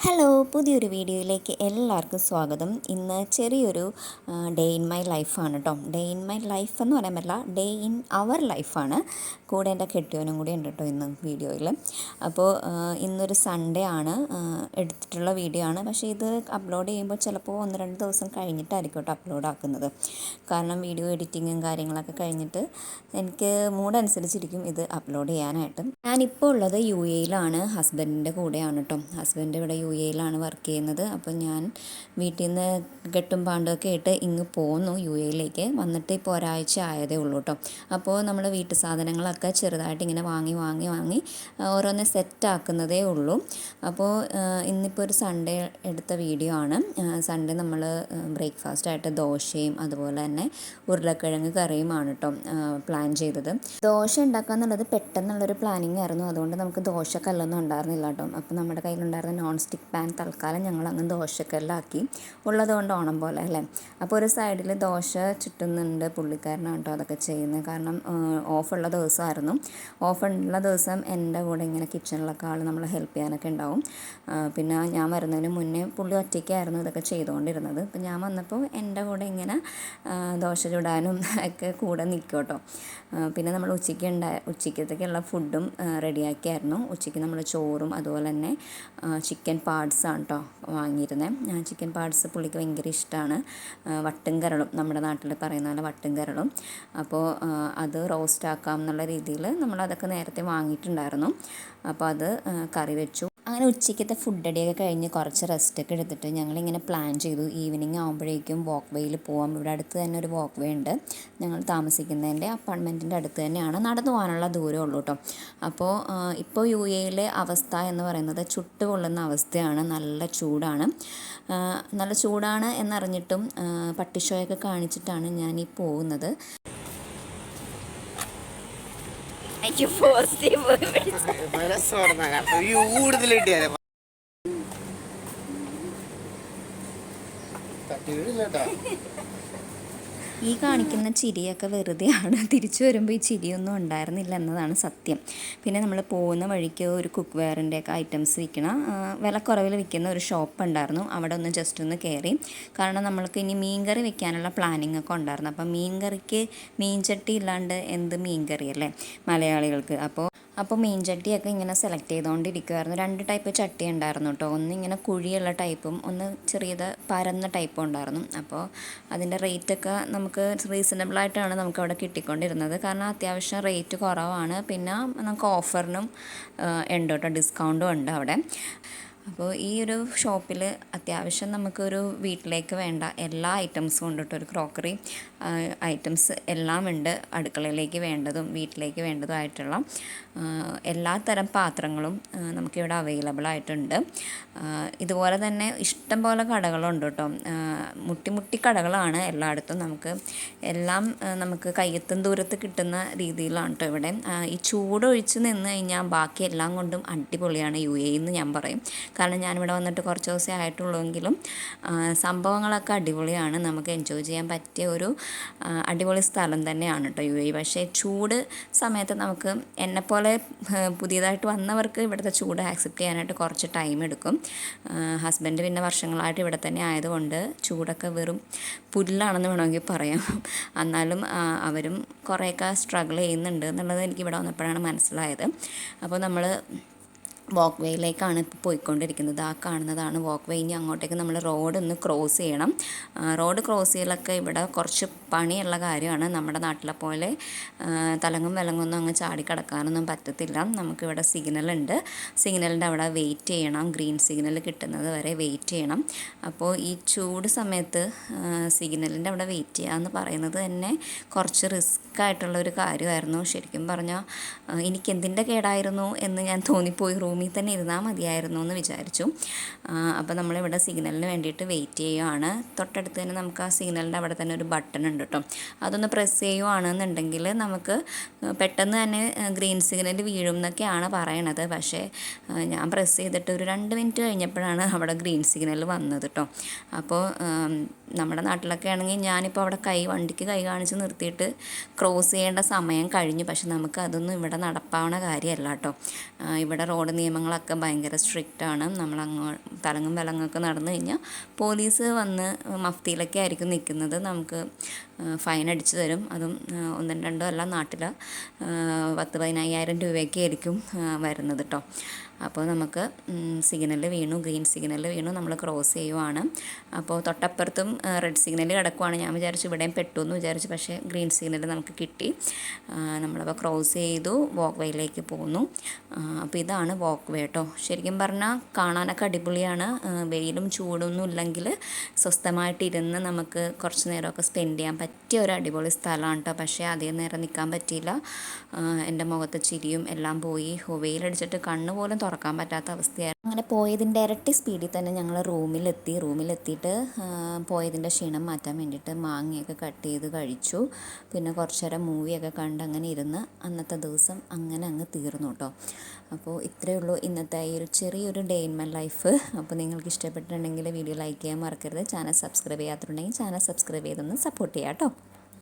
Hello, പുതിയൊരു വീഡിയോയിലേക്ക് എല്ലാവർക്കും സ്വാഗതം. ഇന്ന് ചെറിയൊരു ഡേ ഇൻ മൈ ലൈഫാണ് കേട്ടോ. ഡേ ഇൻ മൈ ലൈഫ് എന്ന് പറയാൻ പറ്റില്ല, ഡേ ഇൻ അവർ ലൈഫാണ്. കൂടെ എൻ്റെ കെട്ടിയവനും കൂടി ഉണ്ട് കേട്ടോ ഇന്ന് വീഡിയോയിൽ. അപ്പോൾ ഇന്നൊരു സൺഡേ ആണ് എടുത്തിട്ടുള്ള വീഡിയോ ആണ്. പക്ഷേ ഇത് അപ്ലോഡ് ചെയ്യുമ്പോൾ ചിലപ്പോൾ 1-2 ദിവസം കഴിഞ്ഞിട്ടായിരിക്കും കേട്ടോ അപ്ലോഡ് ആക്കുന്നത്. കാരണം വീഡിയോ എഡിറ്റിങ്ങും കാര്യങ്ങളൊക്കെ കഴിഞ്ഞിട്ട് എനിക്ക് മൂഡനുസരിച്ചിരിക്കും ഇത് അപ്ലോഡ് ചെയ്യാനായിട്ട്. ഞാനിപ്പോൾ ഉള്ളത് UAE-ലാണ്, ഹസ്ബൻഡിൻ്റെ കൂടെയാണ് കേട്ടോ. ഹസ്ബൻഡ് ഇവിടെ UAE-ലാണ് വർക്ക് ചെയ്യുന്നത്. അപ്പോൾ ഞാൻ വീട്ടിൽ നിന്ന് കെട്ടും പാണ്ടൊക്കെ ആയിട്ട് ഇങ്ങ് പോന്നു UAE-ലേക്ക്. വന്നിട്ട് ഇപ്പോൾ ഒരാഴ്ച ആയതേ ഉള്ളൂ കേട്ടോ. അപ്പോൾ നമ്മൾ വീട്ടു സാധനങ്ങളൊക്കെ ചെറുതായിട്ട് ഇങ്ങനെ വാങ്ങി ഓരോന്ന് സെറ്റാക്കുന്നതേ ഉള്ളൂ. അപ്പോൾ ഇന്നിപ്പോൾ ഒരു സൺഡേ എടുത്ത വീഡിയോ ആണ്. സൺഡേ നമ്മൾ ബ്രേക്ക്ഫാസ്റ്റായിട്ട് ദോശയും അതുപോലെ തന്നെ ഉരുളക്കിഴങ്ങ് കറിയുമാണ് കേട്ടോ പ്ലാൻ ചെയ്തത്. ദോശ ഉണ്ടാക്കുക എന്നുള്ളത് പെട്ടെന്നുള്ളൊരു പ്ലാനിങ് ആയിരുന്നു. അതുകൊണ്ട് നമുക്ക് ദോശക്കല്ലൊന്നും ഉണ്ടായിരുന്നില്ല കേട്ടോ. അപ്പോൾ നമ്മുടെ കയ്യിലുണ്ടായിരുന്ന നോൺ സ്റ്റിക്ക് പാൻ തൽക്കാലം ഞങ്ങൾ അങ്ങ് ദോശക്കല്ലാക്കി. ഉള്ളത് കൊണ്ട് ഓണം പോലെ അല്ലേ. അപ്പോൾ ഒരു സൈഡിൽ ദോശ ചുറ്റുന്നുണ്ട് പുള്ളിക്കാരനാണ് കേട്ടോ അതൊക്കെ ചെയ്യുന്നത്. കാരണം ഓഫുള്ള ദിവസമായിരുന്നു. ഓഫുള്ള ദിവസം എൻ്റെ കൂടെ ഇങ്ങനെ കിച്ചണിലൊക്കെ ആൾ നമ്മളെ ഹെൽപ്പ് ചെയ്യാനൊക്കെ ഉണ്ടാവും. പിന്നെ ഞാൻ വരുന്നതിന് മുന്നേ പുള്ളി ഒറ്റയ്ക്കായിരുന്നു ഇതൊക്കെ ചെയ്തുകൊണ്ടിരുന്നത്. അപ്പോൾ ഞാൻ വന്നപ്പോൾ എൻ്റെ കൂടെ ഇങ്ങനെ ദോശ ചുടാനും ഒക്കെ കൂടെ നിൽക്കും കേട്ടോ. പിന്നെ നമ്മൾ ഉച്ചയ്ക്കത്തേക്കുള്ള ഫുഡും റെഡിയാക്കിയായിരുന്നു. ഉച്ചയ്ക്ക് നമ്മൾ ചോറും അതുപോലെ തന്നെ ചിക്കൻ പാർട്സാണ് കേട്ടോ വാങ്ങിയിരുന്നത്. ചിക്കൻ പാർട്സ് പുള്ളിക്ക് ഭയങ്കര ഇഷ്ടമാണ്. വട്ടും കരളും, നമ്മുടെ നാട്ടിൽ പറയുന്ന പോലെ വട്ടും കരളും. അപ്പോൾ അത് റോസ്റ്റ് ആക്കാം എന്നുള്ള രീതിയിൽ നമ്മളതൊക്കെ നേരത്തെ വാങ്ങിയിട്ടുണ്ടായിരുന്നു. അപ്പോൾ അത് കറി വെച്ചു. അങ്ങനെ ഉച്ചയ്ക്കത്തെ ഫുഡ് അടിയൊക്കെ കഴിഞ്ഞ് കുറച്ച് റെസ്റ്റൊക്കെ എടുത്തിട്ട് ഞങ്ങളിങ്ങനെ പ്ലാൻ ചെയ്തു ഈവനിങ് ആകുമ്പോഴേക്കും വാക്ക് വേയിൽ പോകാം. ഇവിടെ അടുത്ത് തന്നെ ഒരു വാക്ക് വേ ഉണ്ട്. ഞങ്ങൾ താമസിക്കുന്നതിൻ്റെ അപ്പാർട്ട്മെൻറ്റിൻ്റെ അടുത്ത് തന്നെയാണ്. നടന്നു പോകാനുള്ള ദൂരമേ ഉള്ളൂ കേട്ടോ. അപ്പോൾ ഇപ്പോൾ UAE-യിലെ അവസ്ഥ എന്ന് പറയുന്നത് ചുട്ട് കൊള്ളുന്ന അവസ്ഥയാണ്. നല്ല ചൂടാണ് എന്നറിഞ്ഞിട്ടും പട്ടിഷോയൊക്കെ കാണിച്ചിട്ടാണ് ഞാനീ പോകുന്നത്. ഈ കാണിക്കുന്ന ചിരിയൊക്കെ വെറുതെയാണ്. തിരിച്ചു വരുമ്പോൾ ഈ ചിരിയൊന്നും ഉണ്ടായിരുന്നില്ല എന്നതാണ് സത്യം. പിന്നെ നമ്മൾ പോകുന്ന വഴിക്ക് ഒരു കുക്ക് വെയറിൻ്റെയൊക്കെ ഐറ്റംസ് വിൽക്കണ വിലക്കുറവിൽ വിൽക്കുന്ന ഒരു ഷോപ്പ് ഉണ്ടായിരുന്നു. അവിടെ ഒന്ന് ജസ്റ്റ് ഒന്ന് കയറി. കാരണം നമ്മൾക്ക് ഇനി മീൻകറി വെക്കാനുള്ള പ്ലാനിങ് ഒക്കെ ഉണ്ടായിരുന്നു. അപ്പം മീൻകറിക്ക് മീൻചട്ടി ഇല്ലാണ്ട് എന്ത് മീൻകറി അല്ലേ മലയാളികൾക്ക്. അപ്പോൾ മീൻചട്ടിയൊക്കെ ഇങ്ങനെ സെലക്ട് ചെയ്തുകൊണ്ടിരിക്കുമായിരുന്നു. 2 ടൈപ്പ് ചട്ടി ഉണ്ടായിരുന്നു കേട്ടോ. ഒന്ന് ഇങ്ങനെ കുഴിയുള്ള ടൈപ്പും ഒന്ന് ചെറിയത് പരന്ന ടൈപ്പും ഉണ്ടായിരുന്നു. അപ്പോൾ അതിൻ്റെ റേറ്റൊക്കെ നമുക്ക് റീസണബിളായിട്ടാണ് നമുക്കവിടെ കിട്ടിക്കൊണ്ടിരുന്നത്. കാരണം അത്യാവശ്യം റേറ്റ് കുറവാണ്. പിന്നെ നമുക്ക് ഓഫറിനും ഉണ്ട് കേട്ടോ, ഡിസ്കൗണ്ടും ഉണ്ട് അവിടെ. അപ്പോൾ ഈ ഒരു ഷോപ്പിൽ അത്യാവശ്യം നമുക്കൊരു വീട്ടിലേക്ക് വേണ്ട എല്ലാ ഐറ്റംസും ഉണ്ട് കേട്ടോ. ഒരു ക്രോക്കറി ഐറ്റംസ് എല്ലാം ഉണ്ട്. അടുക്കളയിലേക്ക് വേണ്ടതും വീട്ടിലേക്ക് വേണ്ടതുമായിട്ടുള്ള എല്ലാ തരം പാത്രങ്ങളും നമുക്കിവിടെ അവൈലബിൾ ആയിട്ടുണ്ട്. ഇതുപോലെ തന്നെ ഇഷ്ടം പോലെ കടകളുണ്ട് കേട്ടോ. മുട്ടി കടകളാണ് എല്ലായിടത്തും. നമുക്ക് കയ്യെത്തും ദൂരത്ത് കിട്ടുന്ന രീതിയിലാണ് കേട്ടോ ഇവിടെ. ഈ ചൂടൊഴിച്ച് നിന്ന് കഴിഞ്ഞാൽ ബാക്കി എല്ലാം കൊണ്ടും അടിപൊളിയാണ് UAE എന്ന് ഞാൻ പറയും. കാരണം ഞാനിവിടെ വന്നിട്ട് കുറച്ച് ദിവസമേ ആയിട്ടുള്ളൂവെങ്കിലും സംഭവങ്ങളൊക്കെ അടിപൊളിയാണ്. നമുക്ക് എൻജോയ് ചെയ്യാൻ പറ്റിയ ഒരു അടിപൊളി സ്ഥലം തന്നെയാണ് കേട്ടോ UAE. പക്ഷേ ചൂട് സമയത്ത് നമുക്ക് എന്നെപ്പോലെ പുതിയതായിട്ട് വന്നവർക്ക് ഇവിടുത്തെ ചൂട് ആക്സെപ്റ്റ് ചെയ്യാനായിട്ട് കുറച്ച് ടൈം എടുക്കും. ഹസ്ബൻഡ് പിന്നെ വർഷങ്ങളായിട്ട് ഇവിടെ തന്നെ ആയതുകൊണ്ട് ചൂടൊക്കെ വെറും പുല്ലാണെന്ന് വേണമെങ്കിൽ പറയാം. എന്നാലും അവരും കുറേയൊക്കെ സ്ട്രഗിൾ ചെയ്യുന്നുണ്ട് എന്നുള്ളത് എനിക്ക് ഇവിടെ വന്നപ്പോഴാണ് മനസ്സിലായത്. അപ്പോൾ നമ്മൾ വാക്ക് വേയിലേക്കാണ് ഇപ്പോൾ പോയിക്കൊണ്ടിരിക്കുന്നത്. ആ കാണുന്നതാണ് വാക്ക് വേ. ഇനി അങ്ങോട്ടേക്ക് നമ്മൾ റോഡൊന്ന് ക്രോസ് ചെയ്യണം. റോഡ് ക്രോസ് ചെയ്യലൊക്കെ ഇവിടെ കുറച്ച് പണിയുള്ള കാര്യമാണ്. നമ്മുടെ നാട്ടിലെ പോലെ തലങ്ങും വിലങ്ങൊന്നും അങ്ങ് ചാടിക്കിടക്കാനൊന്നും പറ്റത്തില്ല. നമുക്കിവിടെ സിഗ്നലുണ്ട്. സിഗ്നലിൻ്റെ അവിടെ വെയിറ്റ് ചെയ്യണം. ഗ്രീൻ സിഗ്നൽ കിട്ടുന്നത് വരെ വെയിറ്റ് ചെയ്യണം. അപ്പോൾ ഈ ചൂട് സമയത്ത് സിഗ്നലിൻ്റെ അവിടെ വെയിറ്റ് ചെയ്യുക എന്ന് പറയുന്നത് തന്നെ കുറച്ച് റിസ്ക് ആയിട്ടുള്ള ഒരു കാര്യമായിരുന്നു. ശരിക്കും പറഞ്ഞാൽ എനിക്കെന്തിൻ്റെ കേടായിരുന്നു എന്ന് ഞാൻ തോന്നിപ്പോയി. റൂമിൽ തന്നെ ഇരുന്നാൽ മതിയായിരുന്നു എന്ന് വിചാരിച്ചു. അപ്പോൾ നമ്മളിവിടെ സിഗ്നലിന് വേണ്ടിയിട്ട് വെയിറ്റ് ചെയ്യുകയാണ്. തൊട്ടടുത്ത് തന്നെ നമുക്ക് ആ സിഗ്നലിൻ്റെ അവിടെ തന്നെ ഒരു ബട്ടൺ ഉണ്ട് കേട്ടോ. അതൊന്ന് പ്രസ് ചെയ്യുകയാണെന്നുണ്ടെങ്കിൽ നമുക്ക് പെട്ടെന്ന് തന്നെ ഗ്രീൻ സിഗ്നൽ വീഴും എന്നൊക്കെയാണ് പറയണത്. പക്ഷേ ഞാൻ പ്രസ് ചെയ്തിട്ട് ഒരു 2 മിനിറ്റ് കഴിഞ്ഞപ്പോഴാണ് അവിടെ ഗ്രീൻ സിഗ്നൽ വന്നത് കേട്ടോ. അപ്പോൾ നമ്മുടെ നാട്ടിലൊക്കെ ആണെങ്കിൽ ഞാനിപ്പോൾ അവിടെ വണ്ടിക്ക് കൈ കാണിച്ച് നിർത്തിയിട്ട് ക്രോസ് ചെയ്യേണ്ട സമയം കഴിഞ്ഞു. പക്ഷെ നമുക്ക് അതൊന്നും ഇവിടെ നടപ്പാവണ കാര്യമല്ല കേട്ടോ. ഇവിടെ റോഡ് നിയമം നിയമങ്ങളൊക്കെ ഭയങ്കര സ്ട്രിക്റ്റാണ്. നമ്മളങ്ങോ തലങ്ങും വിലങ്ങൊക്കെ നടന്നു കഴിഞ്ഞാൽ പോലീസ് വന്ന് മഫ്തിയിലൊക്കെ ആയിരിക്കും നിൽക്കുന്നത്. നമുക്ക് ഫൈൻ അടിച്ചു തരും. അതും ഒന്നും രണ്ടോ അല്ല, നാട്ടിൽ 10-15,000 രൂപയൊക്കെ ആയിരിക്കും വരുന്നത് കേട്ടോ. അപ്പോൾ നമുക്ക് സിഗ്നൽ വീണു, ഗ്രീൻ സിഗ്നൽ വീണു, നമ്മൾ ക്രോസ് ചെയ്യുവാണ്. അപ്പോൾ തൊട്ടപ്പുറത്തും റെഡ് സിഗ്നൽ കിടക്കുവാണ്. ഞാൻ വിചാരിച്ചു ഇവിടെയും പെട്ടു എന്ന് വിചാരിച്ചു, പക്ഷേ ഗ്രീൻ സിഗ്നൽ നമുക്ക് കിട്ടി. നമ്മളപ്പോൾ ക്രോസ് ചെയ്തു, വാക്ക് വേയിലേക്ക് പോന്നു. അപ്പോൾ ഇതാണ് വാക്ക് വേ കേട്ടോ. ശരിക്കും പറഞ്ഞാൽ കാണാനൊക്കെ അടിപൊളിയാണ്. വെയിലും ചൂടൊന്നും ഇല്ലെങ്കിൽ സ്വസ്ഥമായിട്ടിരുന്ന് നമുക്ക് കുറച്ച് നേരമൊക്കെ സ്പെൻഡ് ചെയ്യാൻ പറ്റിയ ഒരു അടിപൊളി സ്ഥലമാണ് കേട്ടോ. പക്ഷേ അധികം നേരം നിൽക്കാൻ പറ്റിയില്ല. എൻ്റെ മുഖത്ത് ചിരിയും എല്ലാം പോയി. വെയിലടിച്ചിട്ട് കണ്ണ് പോലും തുറക്കാൻ പറ്റാത്ത അവസ്ഥയായിരുന്നു. അങ്ങനെ പോയതിൻ്റെ ഇരട്ടി സ്പീഡിൽ തന്നെ ഞങ്ങൾ റൂമിലെത്തിയിട്ട് പോയതിൻ്റെ ക്ഷീണം മാറ്റാൻ വേണ്ടിയിട്ട് മാങ്ങയൊക്കെ കട്ട് ചെയ്ത് കഴിച്ചു. പിന്നെ കുറച്ച് നേരം മൂവിയൊക്കെ കണ്ട് അങ്ങനെ ഇരുന്ന് അന്നത്തെ ദിവസം അങ്ങനെ അങ്ങ് തീർന്നു കേട്ടോ. അപ്പോൾ ഇത്രയേ ഉള്ളൂ ഇന്നത്തെ ഈ ഒരു ചെറിയൊരു ഡേ ഇൻ മൈ ലൈഫ്. അപ്പോൾ നിങ്ങൾക്ക് ഇഷ്ടപ്പെട്ടിട്ടുണ്ടെങ്കിൽ വീഡിയോ ലൈക്ക് ചെയ്യാൻ മറക്കരുത്. ചാനൽ സബ്സ്ക്രൈബ് ചെയ്യാത്തുണ്ടെങ്കിൽ ചാനൽ സബ്സ്ക്രൈബ് ചെയ്തൊന്ന് സപ്പോർട്ട് ചെയ്യാം കേട്ടോ.